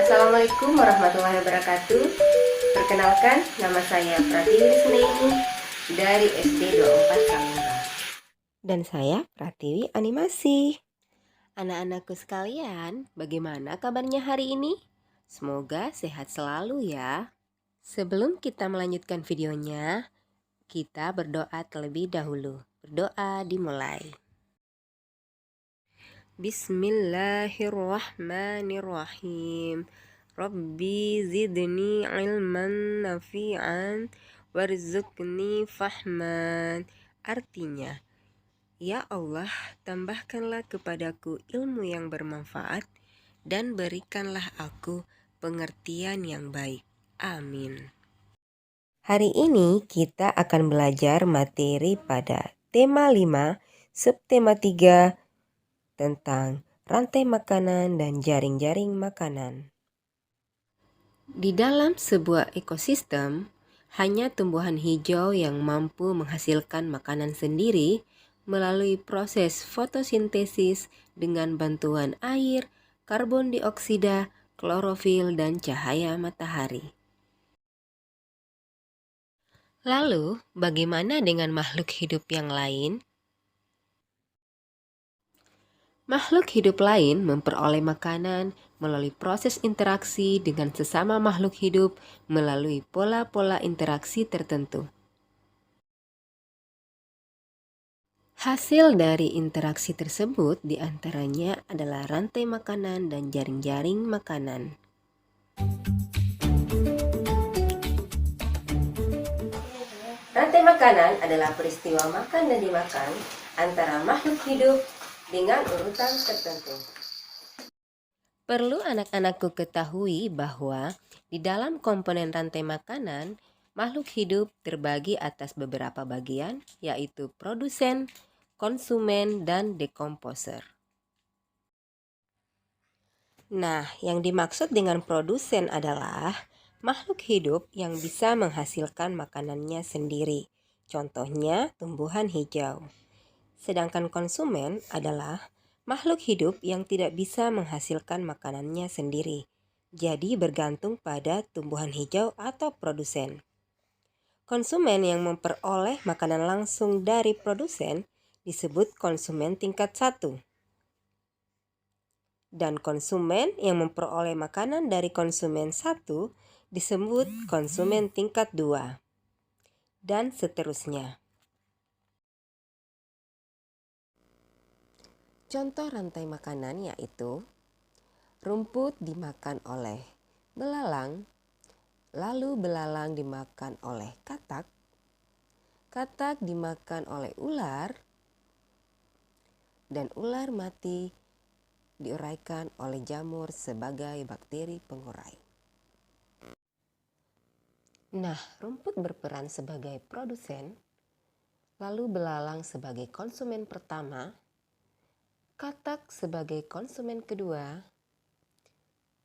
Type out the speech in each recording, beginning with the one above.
Assalamualaikum warahmatullahi wabarakatuh. Perkenalkan, nama saya Pratiwi Sneini dari SD 24 Salemba. Dan saya Pratiwi Animasi. Anak-anakku sekalian, bagaimana kabarnya hari ini? Semoga sehat selalu ya. Sebelum kita melanjutkan videonya, kita berdoa terlebih dahulu. Berdoa dimulai. Bismillahirrahmanirrahim. Rabbi zidni ilman nafi'an warzuqni fahman. Artinya, ya Allah, tambahkanlah kepadaku ilmu yang bermanfaat dan berikanlah aku pengertian yang baik. Amin. Hari ini kita akan belajar materi pada tema 5, subtema 3 tentang rantai makanan dan jaring-jaring makanan. Di dalam sebuah ekosistem, hanya tumbuhan hijau yang mampu menghasilkan makanan sendiri melalui proses fotosintesis dengan bantuan air, karbon dioksida, klorofil, dan cahaya matahari. Lalu, bagaimana dengan makhluk hidup yang lain? Makhluk hidup lain memperoleh makanan melalui proses interaksi dengan sesama makhluk hidup melalui pola-pola interaksi tertentu. Hasil dari interaksi tersebut diantaranya adalah rantai makanan dan jaring-jaring makanan. Rantai makanan adalah peristiwa makan dan dimakan antara makhluk hidup dengan urutan tertentu. Perlu anak-anakku ketahui bahwa di dalam komponen rantai makanan, makhluk hidup terbagi atas beberapa bagian, yaitu produsen, konsumen, dan dekomposer. Nah, yang dimaksud dengan produsen adalah makhluk hidup yang bisa menghasilkan makanannya sendiri. Contohnya, tumbuhan hijau. Sedangkan konsumen adalah makhluk hidup yang tidak bisa menghasilkan makanannya sendiri, jadi bergantung pada tumbuhan hijau atau produsen. Konsumen yang memperoleh makanan langsung dari produsen disebut konsumen tingkat 1. Dan konsumen yang memperoleh makanan dari konsumen 1 disebut konsumen tingkat 2. Dan seterusnya. Contoh rantai makanan yaitu rumput dimakan oleh belalang, lalu belalang dimakan oleh katak, katak dimakan oleh ular, dan ular mati diuraikan oleh jamur sebagai bakteri pengurai. Nah, rumput berperan sebagai produsen, lalu belalang sebagai konsumen pertama, katak sebagai konsumen kedua,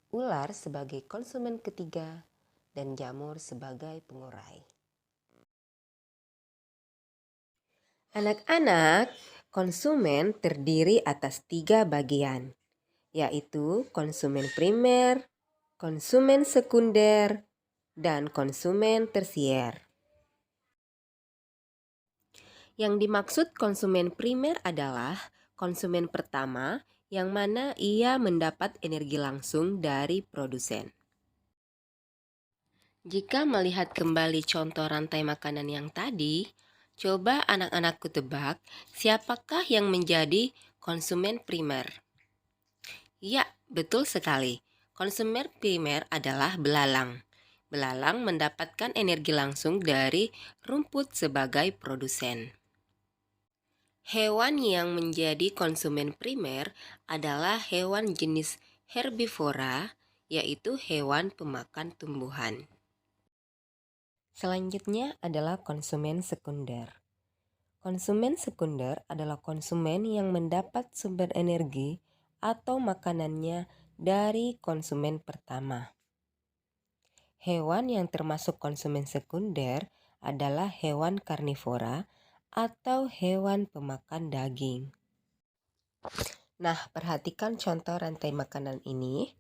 ular sebagai konsumen ketiga, dan jamur sebagai pengurai. Anak-anak, konsumen terdiri atas 3 bagian, yaitu konsumen primer, konsumen sekunder, dan konsumen tersier. Yang dimaksud konsumen primer adalah konsumen pertama yang mana ia mendapat energi langsung dari produsen. Jika melihat kembali contoh rantai makanan yang tadi, coba anak-anakku tebak siapakah yang menjadi konsumen primer? Ya, betul sekali. Konsumen primer adalah belalang. Belalang mendapatkan energi langsung dari rumput sebagai produsen. Hewan yang menjadi konsumen primer adalah hewan jenis herbivora, yaitu hewan pemakan tumbuhan. Selanjutnya adalah konsumen sekunder. Konsumen sekunder adalah konsumen yang mendapat sumber energi atau makanannya dari konsumen pertama. Hewan yang termasuk konsumen sekunder adalah hewan karnivora atau hewan pemakan daging. Nah, perhatikan contoh rantai makanan ini.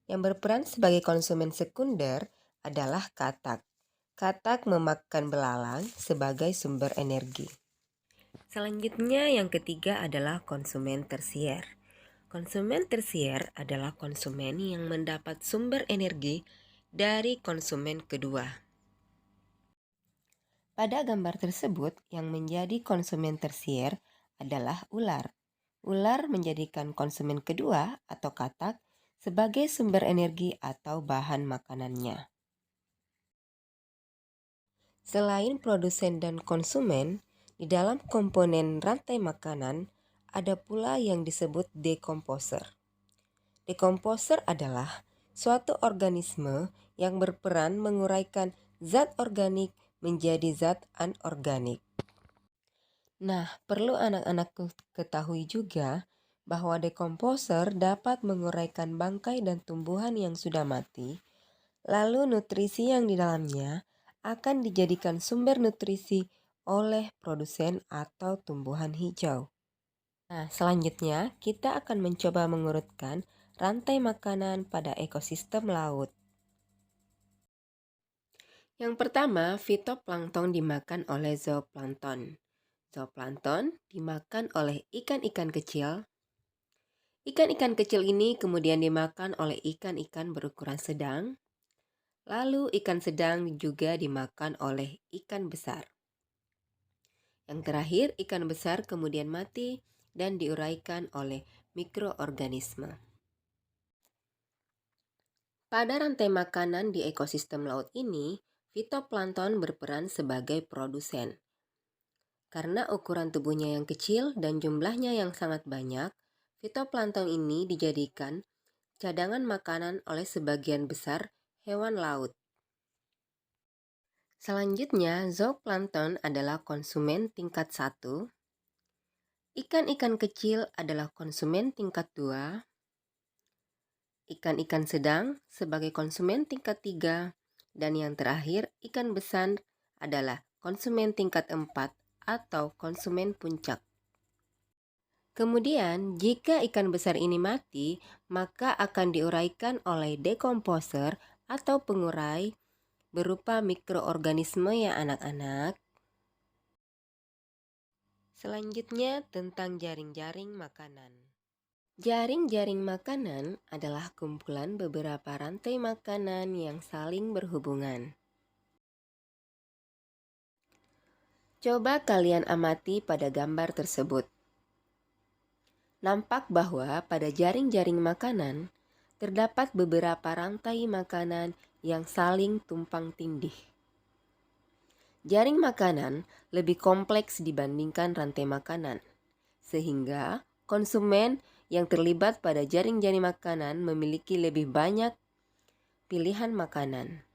Yang berperan sebagai konsumen sekunder adalah katak. Katak memakan belalang sebagai sumber energi. Selanjutnya yang ketiga adalah konsumen tersier. Konsumen tersier adalah konsumen yang mendapat sumber energi dari konsumen kedua. Pada gambar tersebut, yang menjadi konsumen tersier adalah ular. Ular menjadikan konsumen kedua atau katak sebagai sumber energi atau bahan makanannya. Selain produsen dan konsumen, di dalam komponen rantai makanan ada pula yang disebut dekomposer. Dekomposer adalah suatu organisme yang berperan menguraikan zat organik menjadi zat anorganik. Nah, perlu anak-anak ketahui juga bahwa dekomposer dapat menguraikan bangkai dan tumbuhan yang sudah mati, lalu nutrisi yang di dalamnya akan dijadikan sumber nutrisi oleh produsen atau tumbuhan hijau. Nah, selanjutnya kita akan mencoba mengurutkan rantai makanan pada ekosistem laut. Yang pertama, fitoplankton dimakan oleh zooplankton. Zooplankton dimakan oleh ikan-ikan kecil. Ikan-ikan kecil ini kemudian dimakan oleh ikan-ikan berukuran sedang. Lalu ikan sedang juga dimakan oleh ikan besar. Yang terakhir, ikan besar kemudian mati dan diuraikan oleh mikroorganisme. Pada rantai makanan di ekosistem laut ini, fitoplankton berperan sebagai produsen. Karena ukuran tubuhnya yang kecil dan jumlahnya yang sangat banyak, fitoplankton ini dijadikan cadangan makanan oleh sebagian besar hewan laut. Selanjutnya, zooplankton adalah konsumen tingkat 1, ikan-ikan kecil adalah konsumen tingkat 2, ikan-ikan sedang sebagai konsumen tingkat 3, dan yang terakhir ikan besar adalah konsumen tingkat 4 atau konsumen puncak. Kemudian, jika ikan besar ini mati, maka akan diuraikan oleh dekomposer atau pengurai berupa mikroorganisme ya anak-anak. Selanjutnya tentang jaring-jaring makanan. Jaring-jaring makanan adalah kumpulan beberapa rantai makanan yang saling berhubungan. Coba kalian amati pada gambar tersebut. Nampak bahwa pada jaring-jaring makanan terdapat beberapa rantai makanan yang saling tumpang tindih. Jaring makanan lebih kompleks dibandingkan rantai makanan, sehingga konsumen yang terlibat pada jaring-jaring makanan memiliki lebih banyak pilihan makanan.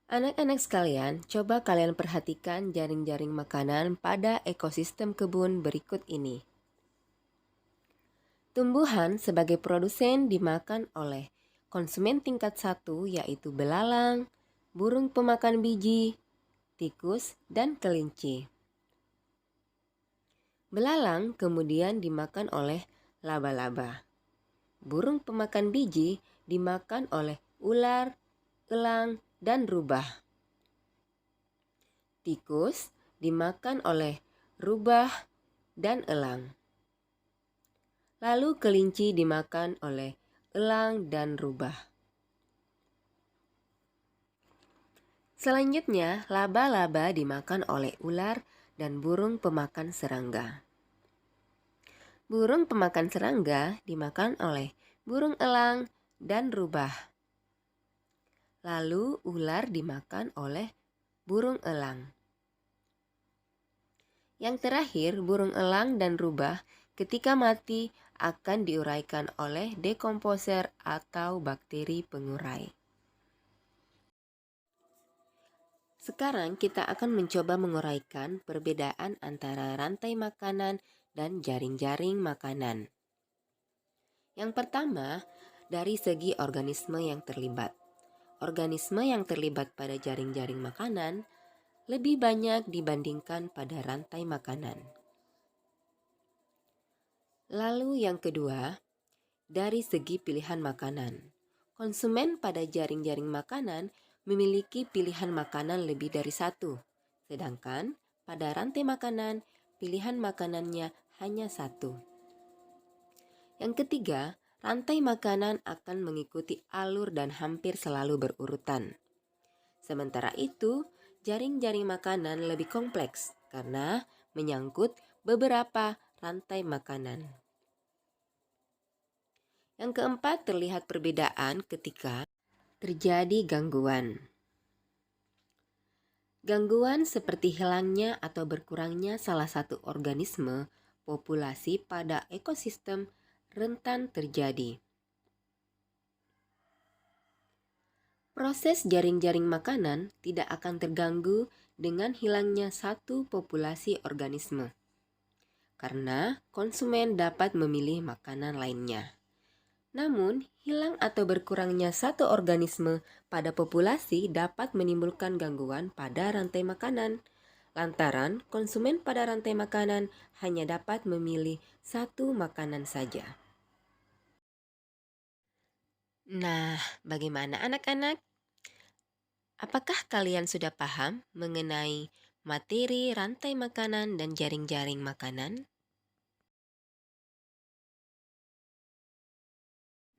Anak-anak sekalian, coba kalian perhatikan jaring-jaring makanan pada ekosistem kebun berikut ini. Tumbuhan sebagai produsen dimakan oleh konsumen tingkat 1 yaitu belalang, burung pemakan biji, tikus, dan kelinci. Belalang kemudian dimakan oleh laba-laba. Burung pemakan biji dimakan oleh ular, elang, dan rubah. Tikus dimakan oleh rubah dan elang. Lalu kelinci dimakan oleh elang dan rubah. Selanjutnya, laba-laba dimakan oleh ular dan burung pemakan serangga. Burung pemakan serangga dimakan oleh burung elang dan rubah. Lalu ular dimakan oleh burung elang. Yang terakhir, burung elang dan rubah ketika mati akan diuraikan oleh dekomposer atau bakteri pengurai. Sekarang kita akan mencoba menguraikan perbedaan antara rantai makanan dan jaring-jaring makanan. Yang pertama, dari segi organisme yang terlibat. Organisme yang terlibat pada jaring-jaring makanan lebih banyak dibandingkan pada rantai makanan. Lalu yang kedua, dari segi pilihan makanan. Konsumen pada jaring-jaring makanan memiliki pilihan makanan lebih dari satu, sedangkan pada rantai makanan, pilihan makanannya hanya satu. Yang ketiga, rantai makanan akan mengikuti alur dan hampir selalu berurutan. Sementara itu, jaring-jaring makanan lebih kompleks karena menyangkut beberapa rantai makanan. Yang keempat, terlihat perbedaan ketika terjadi gangguan. Gangguan seperti hilangnya atau berkurangnya salah satu organisme populasi pada ekosistem rentan terjadi. Proses jaring-jaring makanan tidak akan terganggu dengan hilangnya satu populasi organisme, karena konsumen dapat memilih makanan lainnya. Namun, hilang atau berkurangnya satu organisme pada populasi dapat menimbulkan gangguan pada rantai makanan, lantaran konsumen pada rantai makanan hanya dapat memilih satu makanan saja. Nah, bagaimana anak-anak? Apakah kalian sudah paham mengenai materi rantai makanan dan jaring-jaring makanan?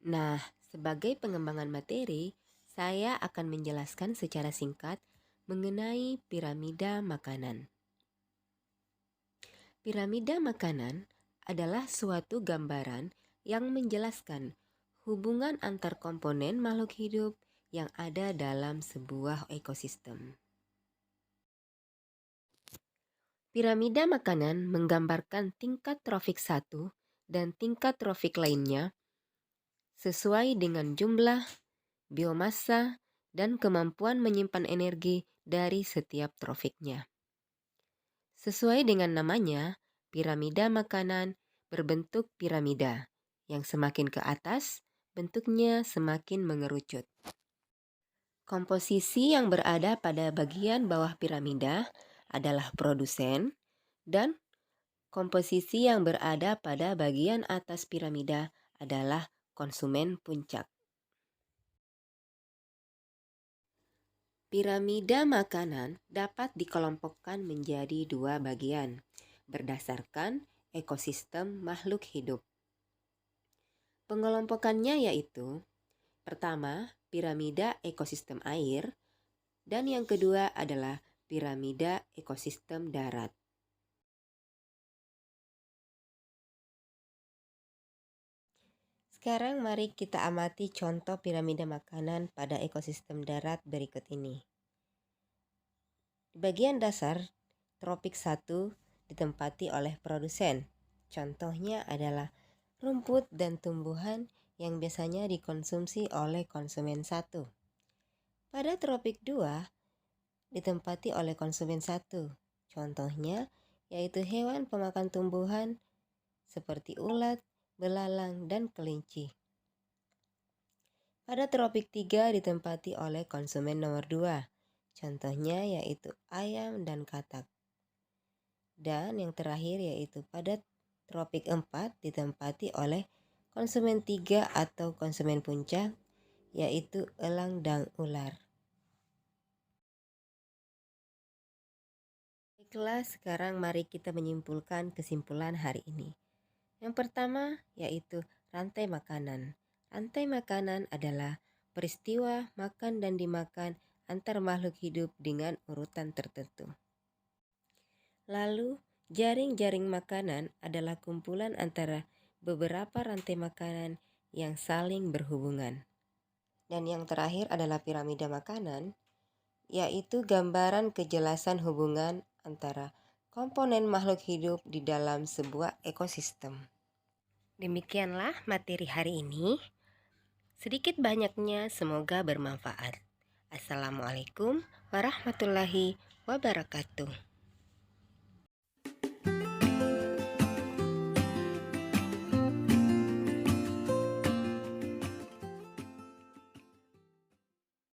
Nah, sebagai pengembangan materi, saya akan menjelaskan secara singkat mengenai piramida makanan. Piramida makanan adalah suatu gambaran yang menjelaskan hubungan antar komponen makhluk hidup yang ada dalam sebuah ekosistem. Piramida makanan menggambarkan tingkat trofik satu dan tingkat trofik lainnya sesuai dengan jumlah, biomassa, dan kemampuan menyimpan energi dari setiap trofiknya. Sesuai dengan namanya, piramida makanan berbentuk piramida, yang semakin ke atas, bentuknya semakin mengerucut. Komposisi yang berada pada bagian bawah piramida adalah produsen, dan komposisi yang berada pada bagian atas piramida adalah konsumen puncak. Piramida makanan dapat dikelompokkan menjadi dua bagian berdasarkan ekosistem makhluk hidup. Pengelompokannya yaitu: pertama, piramida ekosistem air, dan yang kedua adalah piramida ekosistem darat. Sekarang mari kita amati contoh piramida makanan pada ekosistem darat berikut ini. Di bagian dasar, tropik 1 ditempati oleh produsen. Contohnya adalah rumput dan tumbuhan yang biasanya dikonsumsi oleh konsumen 1. Pada tropik 2 ditempati oleh konsumen 1. Contohnya yaitu hewan pemakan tumbuhan seperti ulat, belalang, dan kelinci. Pada tropik 3 ditempati oleh konsumen nomor 2. Contohnya yaitu ayam dan katak. Dan yang terakhir yaitu pada tropik 4 ditempati oleh konsumen 3 atau konsumen puncak, yaitu elang dan ular. Baiklah, sekarang mari kita menyimpulkan kesimpulan hari ini. Yang pertama yaitu rantai makanan. Rantai makanan adalah peristiwa makan dan dimakan antar makhluk hidup dengan urutan tertentu. Lalu, jaring-jaring makanan adalah kumpulan antara beberapa rantai makanan yang saling berhubungan. Dan yang terakhir adalah piramida makanan, yaitu gambaran kejelasan hubungan antara komponen makhluk hidup di dalam sebuah ekosistem. Demikianlah materi hari ini. Sedikit banyaknya semoga bermanfaat. Assalamualaikum warahmatullahi wabarakatuh.